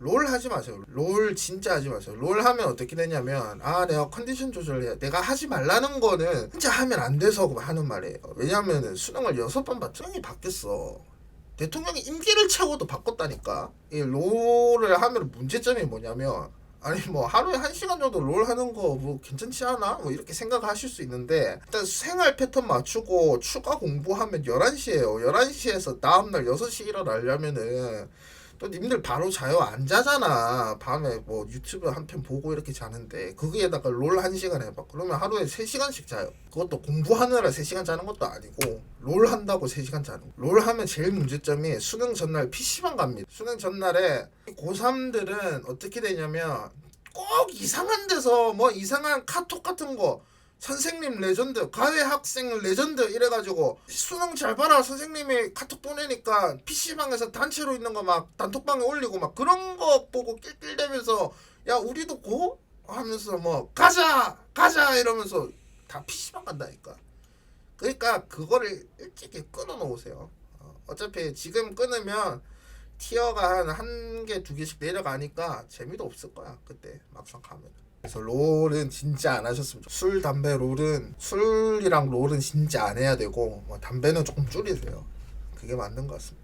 롤 하지 마세요. 롤 진짜 하지 마세요. 롤 하면 어떻게 되냐면 내가 컨디션 조절해야 내가 하지 말라는 거는 진짜 하면 안 돼서 하는 말이에요. 왜냐면은 수능을 6번 수능이 바뀌었어. 대통령이 임기를 채워도 바꿨다니까. 이 롤을 하면 문제점이 뭐냐면 아니 뭐 하루에 1시간 정도 롤 하는 거 뭐 괜찮지 않아? 뭐 이렇게 생각하실 수 있는데 일단 생활 패턴 맞추고 추가 공부하면 11시에요. 11시에서 다음날 6시 일어나려면은 또 님들 바로 자요? 안 자잖아. 밤에 뭐 유튜브 한 편 보고 이렇게 자는데 거기에다가 롤 1시간 해봐. 그러면 하루에 3시간씩 자요. 그것도 공부하느라 3시간 자는 것도 아니고 롤 한다고 3시간 자는 거. 롤 하면 제일 문제점이 수능 전날 PC방 갑니다. 수능 전날에 고3들은 어떻게 되냐면 꼭 이상한 데서 뭐 이상한 카톡 같은 거 선생님 레전드, 과외 학생 레전드 이래가지고 수능 잘 봐라 선생님이 카톡 보내니까 PC방에서 단체로 있는 거 막 단톡방에 올리고 막 그런 거 보고 낄낄대면서 야 우리도 고? 하면서 뭐 가자 이러면서 다 PC방 간다니까. 그러니까 그거를 일찍이 끊어놓으세요. 어차피 지금 끊으면 티어가 한 개, 2개씩 내려가니까 재미도 없을 거야 그때 막상 가면. 그래서 롤은 진짜 안 하셨으면 좋겠어요. 술, 담배, 롤은 술이랑 롤은 진짜 안 해야 되고 뭐 담배는 조금 줄이세요. 그게 맞는 것 같습니다.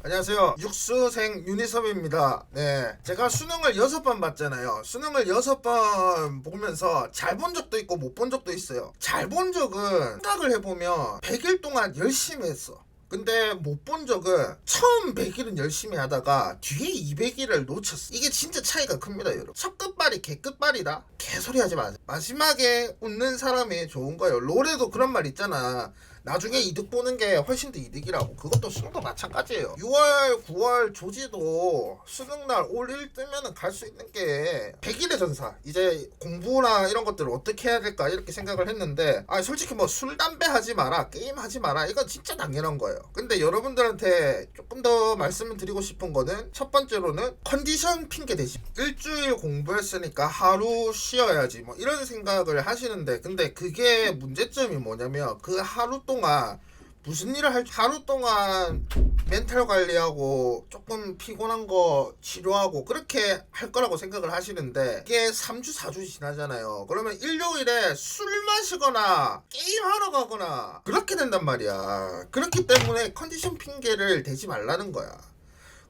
안녕하세요. 육수생 유니섭입니다. 네, 제가 수능을 6번 봤잖아요. 수능을 6번 보면서 잘 본 적도 있고 못 본 적도 있어요. 잘 본 적은 생각을 해보면 100일 동안 열심히 했어. 근데 못 본 적은 처음 100일은 열심히 하다가 뒤에 200일을 놓쳤어. 이게 진짜 차이가 큽니다 여러분. 첫 끝발이 개 끝발이다? 개소리 하지 마세요. 마지막에 웃는 사람이 좋은 거예요. 롤에도 그런 말 있잖아. 나중에 이득 보는 게 훨씬 더 이득이라고. 그것도 수능도 마찬가지예요. 6월 9월 조지도 수능날 올 1 뜨면은 갈 수 있는 게 100일의 전사. 이제 공부나 이런 것들을 어떻게 해야 될까 이렇게 생각을 했는데 솔직히 뭐 술 담배 하지 마라 게임 하지 마라 이건 진짜 당연한 거예요. 근데 여러분들한테 조금 더 말씀을 드리고 싶은 거는 첫 번째로는 컨디션 핑계 대지. 일주일 공부했으니까 하루 쉬어야지 뭐 이런 생각을 하시는데 근데 그게 문제점이 뭐냐면 그 하루 동안 무슨 일을 할지 하루 동안 멘탈 관리하고 조금 피곤한 거 치료하고 그렇게 할 거라고 생각을 하시는데 이게 3주 4주 지나잖아요. 그러면 일요일에 술 마시거나 게임하러 가거나 그렇게 된단 말이야. 그렇기 때문에 컨디션 핑계를 대지 말라는 거야.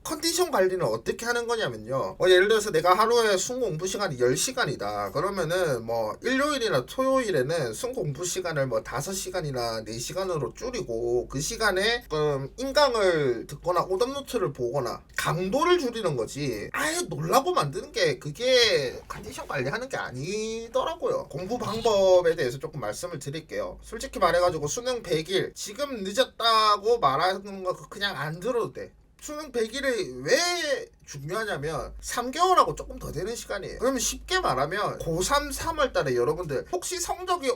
컨디션 관리는 어떻게 하는 거냐면요. 예를 들어서 내가 하루에 순 공부 시간이 10시간이다. 그러면은 뭐 일요일이나 토요일에는 순 공부 시간을 뭐 5시간이나 4시간으로 줄이고 그 시간에 인강을 듣거나 오답노트를 보거나 강도를 줄이는 거지. 아예 놀라고 만드는 게 그게 컨디션 관리하는 게 아니더라고요. 공부 방법에 대해서 조금 말씀을 드릴게요. 솔직히 말해가지고 수능 100일 지금 늦었다고 말하는 거 그냥 안 들어도 돼. 수능 100일이 왜 중요하냐면 3개월하고 조금 더 되는 시간이에요. 그러면 쉽게 말하면 고3 3월달에 여러분들 혹시 성적이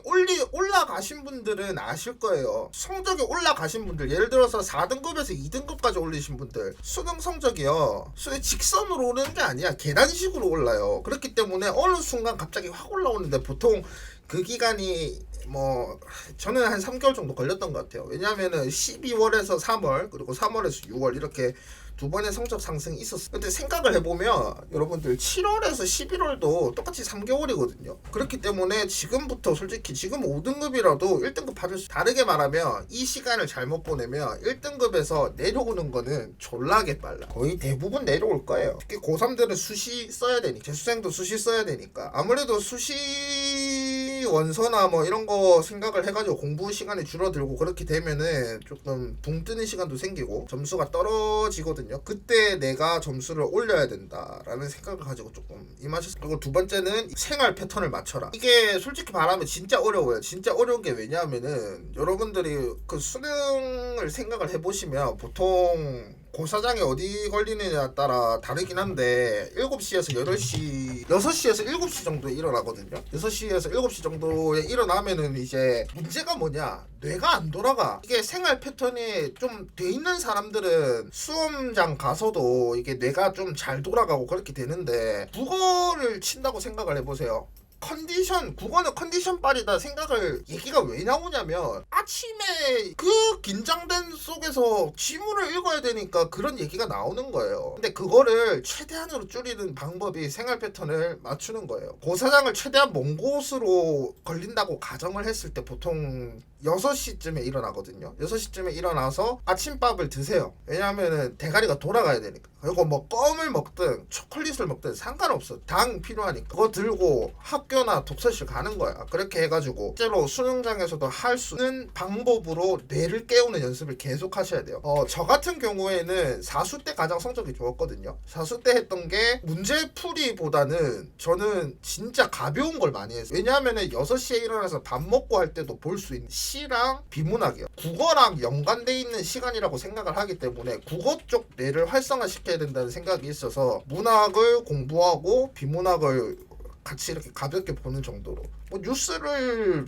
올라가신 분들은 아실 거예요. 성적이 올라가신 분들 예를 들어서 4등급에서 2등급까지 올리신 분들 수능 성적이요 직선으로 오르는 게 아니야. 계단식으로 올라요. 그렇기 때문에 어느 순간 갑자기 확 올라오는데 보통 그 기간이 뭐 저는 한 3개월 정도 걸렸던 것 같아요. 왜냐하면은 12월에서 3월 그리고 3월에서 6월 이렇게 두 번의 성적 상승이 있었어요. 근데 생각을 해보면 여러분들 7월에서 11월도 똑같이 3개월이거든요. 그렇기 때문에 지금부터 솔직히 지금 5등급이라도 1등급 받을 수 다르게 말하면 이 시간을 잘못 보내면 1등급에서 내려오는 거는 졸라게 빨라. 거의 대부분 내려올 거예요. 특히 고3들은 수시 써야 되니까 재수생도 수시 써야 되니까 아무래도 수시 원서나 뭐 이런 거 생각을 해가지고 공부 시간이 줄어들고 그렇게 되면은 조금 붕 뜨는 시간도 생기고 점수가 떨어지거든요. 그때 내가 점수를 올려야 된다라는 생각을 가지고 조금 임하셨어요. 그리고 두 번째는 생활 패턴을 맞춰라. 이게 솔직히 말하면 진짜 어려워요. 진짜 어려운 게 왜냐하면은 여러분들이 그 수능을 생각을 해보시면 보통 고사장이 어디 걸리느냐에 따라 다르긴 한데 7시에서 8시 6시에서 7시 정도에 일어나거든요. 6시에서 7시 정도에 일어나면은 이제 문제가 뭐냐 뇌가 안 돌아가. 이게 생활 패턴이 좀 돼 있는 사람들은 수험장 가서도 이게 뇌가 좀 잘 돌아가고 그렇게 되는데 국어를 친다고 생각을 해보세요. 국어는 컨디션 빨이다 생각을 얘기가 왜 나오냐면 아침에 그 긴장된 속에서 지문을 읽어야 되니까 그런 얘기가 나오는 거예요. 근데 그거를 최대한으로 줄이는 방법이 생활 패턴을 맞추는 거예요. 고사장을 최대한 먼 곳으로 걸린다고 가정을 했을 때 보통 6시쯤에 일어나거든요. 6시쯤에 일어나서 아침밥을 드세요. 왜냐하면 대가리가 돌아가야 되니까. 그리고 뭐 껌을 먹든 초콜릿을 먹든 상관없어. 당 필요하니까. 그거 들고 학교나 독서실 가는 거야. 그렇게 해가지고 실제로 수능장에서도 할 수 있는 방법으로 뇌를 깨우는 연습을 계속 하셔야 돼요. 저 같은 경우에는 사수 때 가장 성적이 좋았거든요. 사수 때 했던 게 문제풀이보다는 저는 진짜 가벼운 걸 많이 했어요. 왜냐하면 6시에 일어나서 밥 먹고 할 때도 볼 수 있는 시랑 비문학이요. 국어랑 연관돼 있는 시간이라고 생각을 하기 때문에 국어 쪽 뇌를 활성화시켜야 된다는 생각이 있어서 문학을 공부하고 비문학을 같이 이렇게 가볍게 보는 정도로 뭐 뉴스를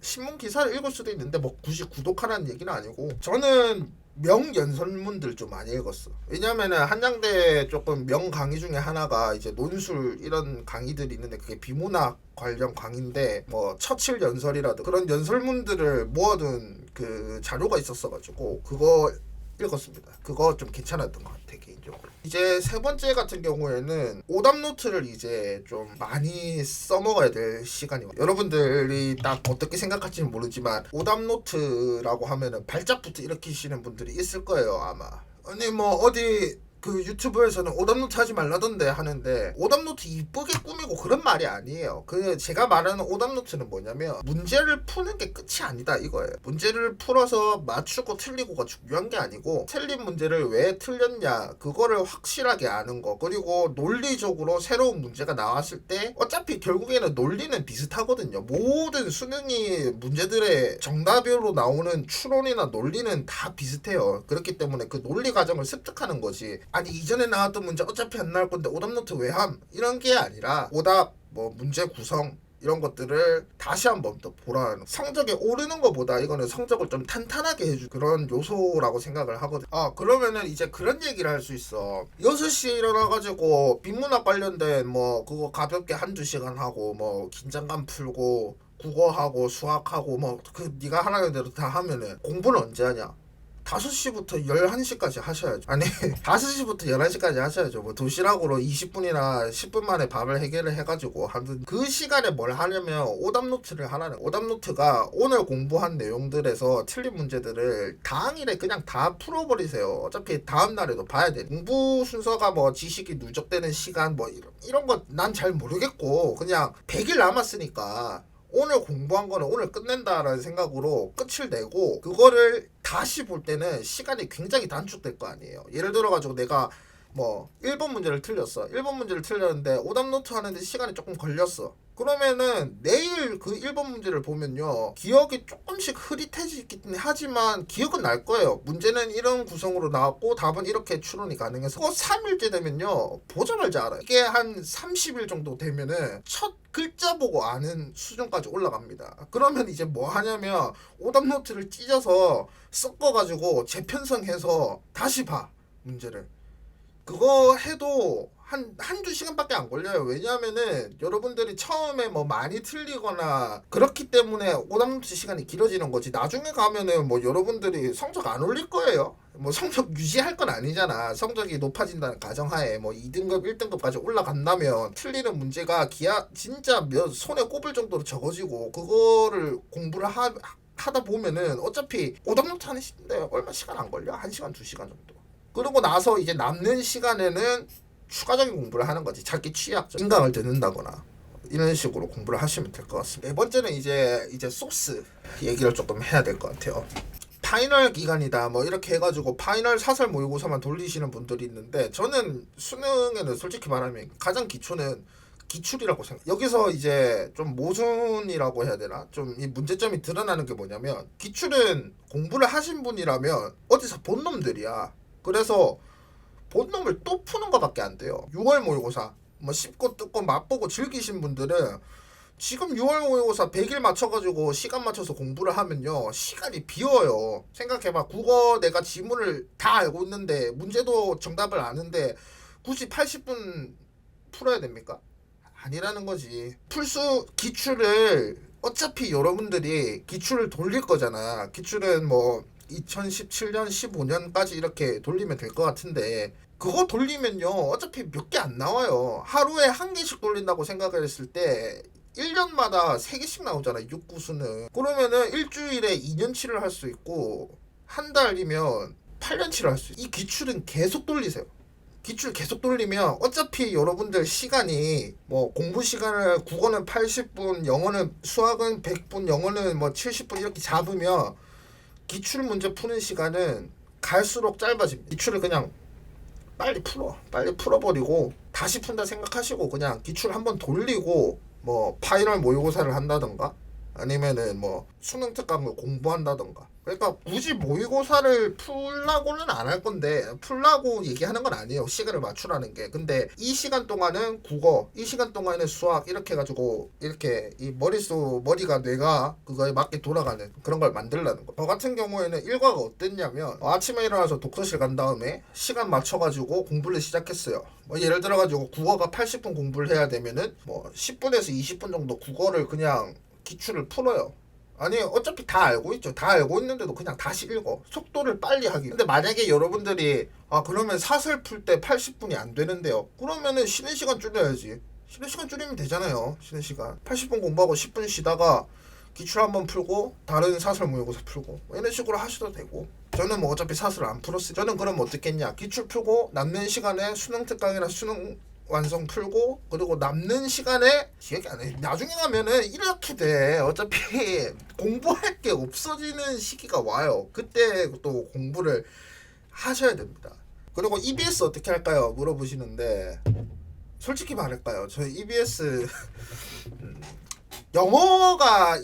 신문 기사를 읽을 수도 있는데 뭐 굳이 구독하라는 얘기는 아니고 저는 명연설문들 좀 많이 읽었어. 왜냐면은 한양대 조금 명 강의 중에 하나가 이제 논술 이런 강의들이 있는데 그게 비문학 관련 강의인데 뭐 처칠 연설이라든 그런 연설문들을 모아둔 그 자료가 있었어가지고 그거 읽었습니다. 그거 좀 괜찮았던 것 같아 개인적으로. 이제 세 번째 같은 경우에는 오답노트를 이제 좀 많이 써먹어야 될 시간이에요. 여러분들이 딱 어떻게 생각할지는 모르지만 오답노트라고 하면은 발작부터 일으키시는 분들이 있을 거예요 아마. 아니 뭐 어디 그 유튜브에서는 오답노트 하지 말라던데 하는데 오답노트 이쁘게 꾸미고 그런 말이 아니에요. 그 제가 말하는 오답노트는 뭐냐면 문제를 푸는 게 끝이 아니다 이거예요. 문제를 풀어서 맞추고 틀리고가 중요한 게 아니고 틀린 문제를 왜 틀렸냐 그거를 확실하게 아는 거. 그리고 논리적으로 새로운 문제가 나왔을 때 어차피 결국에는 논리는 비슷하거든요. 모든 수능이 문제들의 정답으로 나오는 추론이나 논리는 다 비슷해요. 그렇기 때문에 그 논리 과정을 습득하는 거지. 아니 이전에 나왔던 문제 어차피 안 나올 건데 오답노트 왜 함? 이런 게 아니라 오답 뭐 문제 구성 이런 것들을 다시 한번 더 보라는 성적이 오르는 것보다 이거는 성적을 좀 탄탄하게 해줄 그런 요소라고 생각을 하거든. 그러면은 이제 그런 얘기를 할 수 있어. 6시에 일어나가지고 비문학 관련된 뭐 그거 가볍게 한두 시간 하고 뭐 긴장감 풀고 국어하고 수학하고 뭐 그 네가 하라는 대로 다 하면은 공부는 언제 하냐? 5시부터 11시까지 하셔야죠. 아니 5시부터 11시까지 하셔야죠. 뭐 도시락으로 20분이나 10분 만에 밥을 해결을 해가지고 하는 그 시간에 뭘 하려면 오답노트를 하라는. 오답노트가 오늘 공부한 내용들에서 틀린 문제들을 당일에 그냥 다 풀어버리세요. 어차피 다음날에도 봐야 돼. 공부 순서가 뭐 지식이 누적되는 시간 뭐 이런 거 난 잘 모르겠고 그냥 100일 남았으니까 오늘 공부한 거는 오늘 끝낸다라는 생각으로 끝을 내고 그거를 다시 볼 때는 시간이 굉장히 단축될 거 아니에요. 예를 들어가지고 내가 뭐 1번 문제를 틀렸어. 1번 문제를 틀렸는데 오답노트 하는데 시간이 조금 걸렸어. 그러면은 내일 그 1번 문제를 보면요 기억이 조금씩 흐릿해지긴 하지만 기억은 날 거예요. 문제는 이런 구성으로 나왔고 답은 이렇게 추론이 가능해서 3일째 되면요 보자마자 알아요. 이게 한 30일 정도 되면은 첫 글자 보고 아는 수준까지 올라갑니다. 그러면 이제 뭐 하냐면 오답노트를 찢어서 섞어가지고 재편성해서 다시 봐 문제를. 그거 해도 한두 시간밖에 안 걸려요. 왜냐하면은 여러분들이 처음에 뭐 많이 틀리거나 그렇기 때문에 오답노트 시간이 길어지는 거지. 나중에 가면은 뭐 여러분들이 성적 안 올릴 거예요. 뭐 성적 유지할 건 아니잖아. 성적이 높아진다는 가정하에 뭐 2등급 1등급까지 올라간다면 틀리는 문제가 진짜 손에 꼽을 정도로 적어지고 그거를 공부를 하다 보면은 어차피 오답노트 하는데 얼마 시간 안 걸려. 1시간 2시간 정도. 그러고 나서 이제 남는 시간에는 추가적인 공부를 하는 거지. 자기 취약점 인강을 듣는다거나 이런 식으로 공부를 하시면 될 것 같습니다. 네 번째는 이제 소스 얘기를 조금 해야 될 것 같아요. 파이널 기간이다 뭐 이렇게 해가지고 파이널 사설 모의고사만 돌리시는 분들이 있는데 저는 수능에는 솔직히 말하면 가장 기초는 기출이라고 생각. 여기서 이제 좀 모순이라고 해야 되나? 좀 이 문제점이 드러나는 게 뭐냐면 기출은 공부를 하신 분이라면 어디서 본 놈들이야. 그래서 본놈을 또 푸는 거밖에 안 돼요. 6월 모의고사 뭐 씹고 뜯고 맛보고 즐기신 분들은 지금 6월 모의고사 100일 맞춰가지고 시간 맞춰서 공부를 하면요 시간이 비어요. 생각해봐. 국어 내가 지문을 다 알고 있는데 문제도 정답을 아는데 굳이 80분 풀어야 됩니까? 아니라는 거지. 풀수 기출을 어차피 여러분들이 기출을 돌릴 거잖아. 기출은 뭐 2017년, 15년까지 이렇게 돌리면 될 것 같은데 그거 돌리면요 어차피 몇 개 안 나와요. 하루에 한 개씩 돌린다고 생각을 했을 때 1년마다 3개씩 나오잖아. 6구수는. 그러면은 일주일에 2년치를 할 수 있고 한 달이면 8년치를 할 수 있어. 이 기출은 계속 돌리세요. 기출 계속 돌리면 어차피 여러분들 시간이 뭐 공부 시간을 국어는 80분, 영어는 수학은 100분, 영어는 뭐 70분 이렇게 잡으면 기출 문제 푸는 시간은 갈수록 짧아집니다. 기출을 그냥 빨리 풀어버리고 다시 푼다 생각하시고 그냥 기출 한번 돌리고 뭐 파이널 모의고사를 한다던가 아니면은 뭐 수능 특강을 공부한다던가. 그러니까 굳이 모의고사를 풀라고는 안 할 건데 풀라고 얘기하는 건 아니에요. 시간을 맞추라는 게. 근데 이 시간 동안은 국어, 이 시간 동안은 수학 이렇게 해가지고 이렇게 이 머리가 뇌가 그거에 맞게 돌아가는 그런 걸 만들라는 거. 저 같은 경우에는 일과가 어땠냐면 아침에 일어나서 독서실 간 다음에 시간 맞춰가지고 공부를 시작했어요. 뭐 예를 들어가지고 국어가 80분 공부를 해야 되면은 뭐 10분에서 20분 정도 국어를 그냥 기출을 풀어요. 아니 어차피 다 알고 있죠. 다 알고 있는데도 그냥 다시 읽어. 속도를 빨리 하기. 근데 만약에 여러분들이 그러면 사설 풀 때 80분이 안 되는데요. 그러면은 쉬는 시간 줄여야지. 쉬는 시간 줄이면 되잖아요. 쉬는 시간 80분 공부하고 10분 쉬다가 기출 한번 풀고 다른 사설 모의고사 풀고 이런 식으로 하셔도 되고. 저는 뭐 어차피 사설 안 풀었어요. 저는 그럼 어떻게 했냐. 기출 풀고 남는 시간에 수능 특강이나 수능 완성 풀고 그리고 남는 시간에 기억이 안 해. 나중에 가면은 이렇게 돼. 어차피 공부할 게 없어지는 시기가 와요. 그때 또 공부를 하셔야 됩니다. 그리고 EBS 어떻게 할까요? 물어보시는데 솔직히 말할까요? 저희 EBS 영어가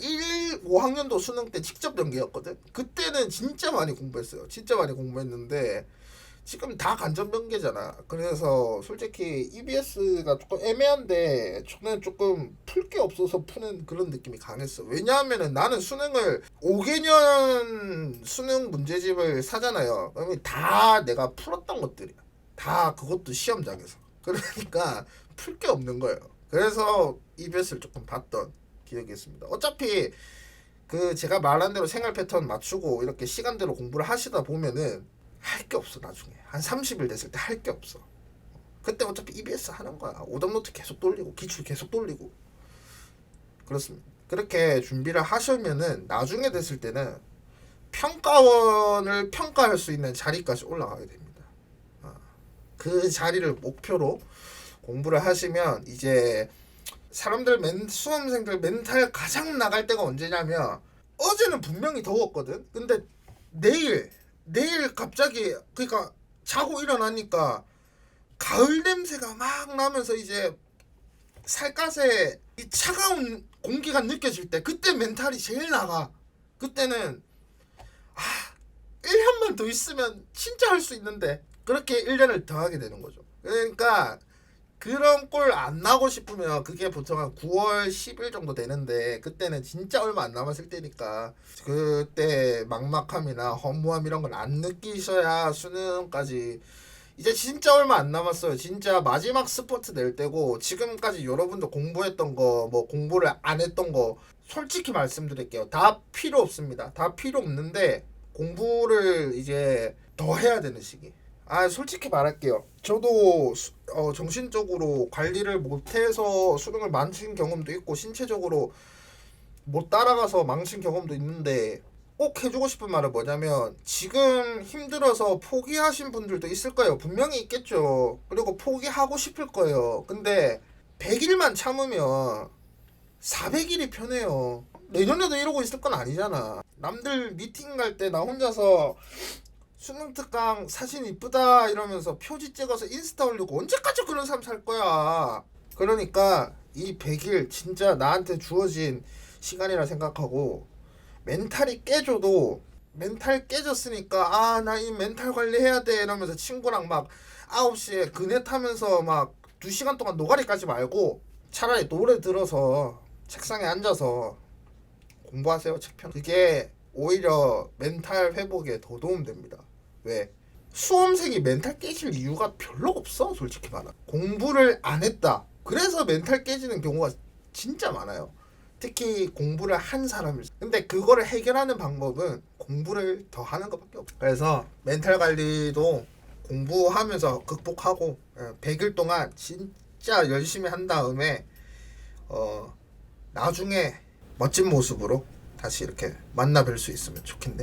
5학년도 수능 때 직접 연계였거든. 그때는 진짜 많이 공부했어요. 진짜 많이 공부했는데 지금 다 간접 연계잖아. 그래서 솔직히 EBS가 조금 애매한데 저는 조금 풀 게 없어서 푸는 그런 느낌이 강했어. 왜냐하면은 나는 수능을 5개년 수능 문제집을 사잖아요. 그러면 다 내가 풀었던 것들이야. 다 그것도 시험장에서. 그러니까 풀 게 없는 거예요. 그래서 EBS를 조금 봤던 기억이 있습니다. 어차피 그 제가 말한 대로 생활 패턴 맞추고 이렇게 시간대로 공부를 하시다 보면은 할 게 없어. 나중에 한 30일 됐을 때 할 게 없어. 그때 어차피 EBS 하는 거야. 오답노트 계속 돌리고 기출 계속 돌리고 그렇습니다. 그렇게 준비를 하시면은 나중에 됐을 때는 평가원을 평가할 수 있는 자리까지 올라가게 됩니다. 그 자리를 목표로 공부를 하시면 이제 사람들 수험생들 멘탈 가장 나갈 때가 언제냐면 어제는 분명히 더웠거든. 근데 내일 갑자기 그러니까 자고 일어나니까 가을 냄새가 막 나면서 이제 살갗에 이 차가운 공기가 느껴질 때 그때 멘탈이 제일 나가. 그때는 1년만 더 있으면 진짜 할 수 있는데 그렇게 1년을 더 하게 되는 거죠. 그러니까 그런 꼴 안 나고 싶으면 그게 보통 한 9월 10일 정도 되는데 그때는 진짜 얼마 안 남았을 때니까 그때 막막함이나 허무함 이런 걸 안 느끼셔야 수능까지 이제 진짜 얼마 안 남았어요. 진짜 마지막 스포트 낼 때고 지금까지 여러분도 공부했던 거 뭐 공부를 안 했던 거 솔직히 말씀드릴게요. 다 필요 없습니다. 다 필요 없는데 공부를 이제 더 해야 되는 시기. 솔직히 말할게요. 저도 정신적으로 관리를 못해서 수능을 망친 경험도 있고 신체적으로 못 따라가서 망친 경험도 있는데 꼭 해주고 싶은 말은 뭐냐면 지금 힘들어서 포기하신 분들도 있을 거예요. 분명히 있겠죠. 그리고 포기하고 싶을 거예요. 근데 100일만 참으면 400일이 편해요. 내년에도 이러고 있을 건 아니잖아. 남들 미팅 갈 때 나 혼자서 수능 특강 사진 이쁘다 이러면서 표지 찍어서 인스타 올리고 언제까지 그런 삶 살 거야. 그러니까 이 100일 진짜 나한테 주어진 시간이라 생각하고 멘탈이 깨져도 멘탈 깨졌으니까 나 이 멘탈 관리해야 돼 이러면서 친구랑 막 9시에 그네 타면서 막 2시간 동안 노가리 까지 말고 차라리 노래 들어서 책상에 앉아서 공부하세요. 책편. 그게 오히려 멘탈 회복에 더 도움됩니다. 왜? 수험생이 멘탈 깨질 이유가 별로 없어. 솔직히 말하 공부를 안 했다. 그래서 멘탈 깨지는 경우가 진짜 많아요. 특히 공부를 한 사람일. 근데 그거를 해결하는 방법은 공부를 더 하는 것밖에 없어요. 그래서 멘탈 관리도 공부하면서 극복하고 100일 동안 진짜 열심히 한 다음에 나중에 멋진 모습으로 다시 이렇게 만나 뵐 수 있으면 좋겠네.